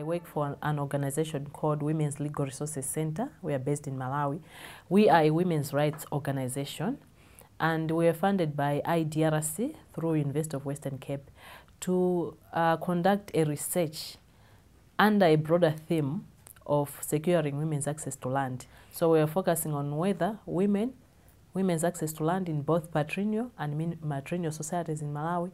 work for an organization called Women's Legal Resources Center. We are based in Malawi. We are a women's rights organization, and we are funded by IDRC through University of Western Cape to conduct a research under a broader theme of securing women's access to land. So we are focusing on whether women's access to land in both patrilineal and matrilineal societies in Malawi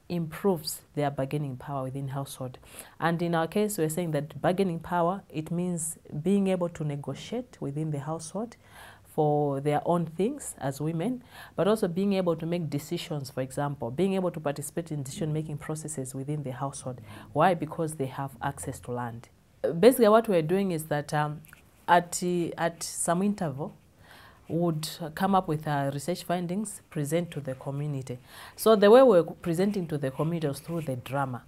improves their bargaining power within household. And in our case, we're saying that bargaining power, it means being able to negotiate within the household for their own things as women, but also being able to make decisions, for example, being able to participate in decision-making processes within the household. Why? Because they have access to land. Basically, what we're doing is that at some interval, would come up with our research findings, present to the community. So the way we're presenting to the community was through the drama.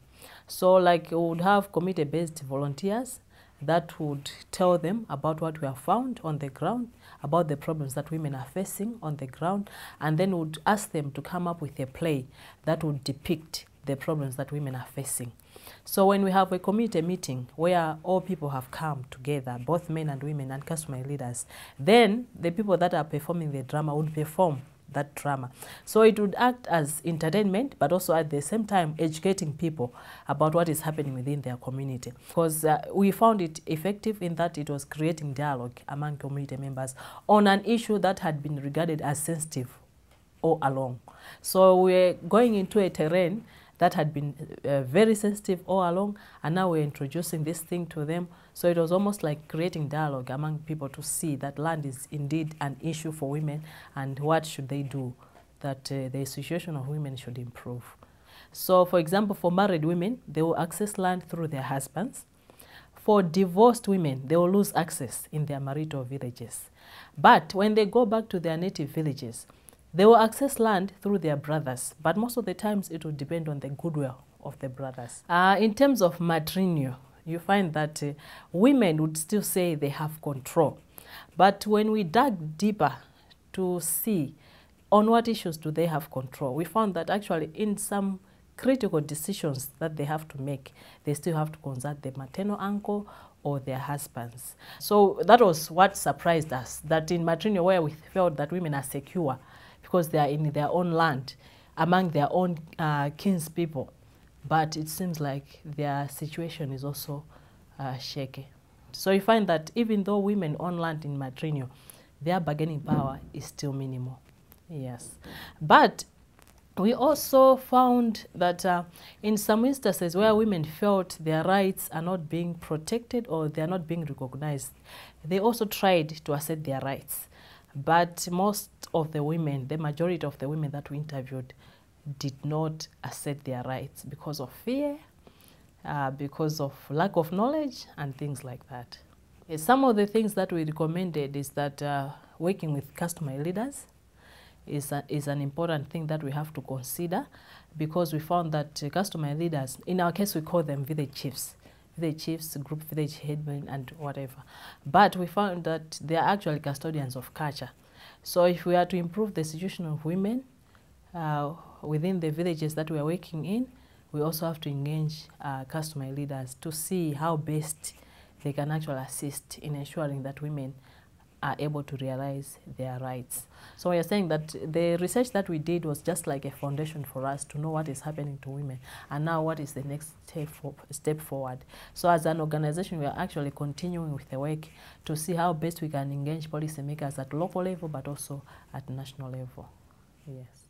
So like we would have community-based volunteers that would tell them about what we have found on the ground, about the problems that women are facing on the ground, and then would ask them to come up with a play that would depict the problems that women are facing. So when we have a community meeting where all people have come together, both men and women and customary leaders, then the people that are performing the drama would perform that drama. So it would act as entertainment, but also at the same time educating people about what is happening within their community. Because we found it effective in that it was creating dialogue among community members on an issue that had been regarded as sensitive all along. So we're going into a terrain that had been very sensitive all along, and now we're introducing this thing to them. So it was almost like creating dialogue among people to see that land is indeed an issue for women and what should they do, that the situation of women should improve. So for example, for married women, they will access land through their husbands. For divorced women, they will lose access in their marital villages. But when they go back to their native villages, they will access land through their brothers, but most of the times it will depend on the goodwill of the brothers. In terms of matrilineal, you find that women would still say they have control. But when we dug deeper to see on what issues do they have control, we found that actually in some critical decisions that they have to make, they still have to consult their maternal uncle or their husbands. So that was what surprised us, that in matrilineal, where we felt that women are secure, because they are in their own land, among their own kinspeople. But it seems like their situation is also shaky. So you find that even though women own land in matrilineal, their bargaining power is still minimal. Yes. But we also found that in some instances where women felt their rights are not being protected or they are not being recognized, they also tried to assert their rights. But most of the women, the majority of the women that we interviewed, did not assert their rights because of fear, because of lack of knowledge, and things like that. Some of the things that we recommended is that working with customary leaders is an important thing that we have to consider, because we found that customary leaders, in our case we call them village chiefs, group village headmen and whatever. But we found that they are actually custodians of culture. So if we are to improve the situation of women within the villages that we are working in, we also have to engage customary leaders to see how best they can actually assist in ensuring that women are able to realize their rights. So we are saying that the research that we did was just like a foundation for us to know what is happening to women, and now what is the next step forward. So as an organization, we are actually continuing with the work to see how best we can engage policymakers at local level, but also at national level. Yes.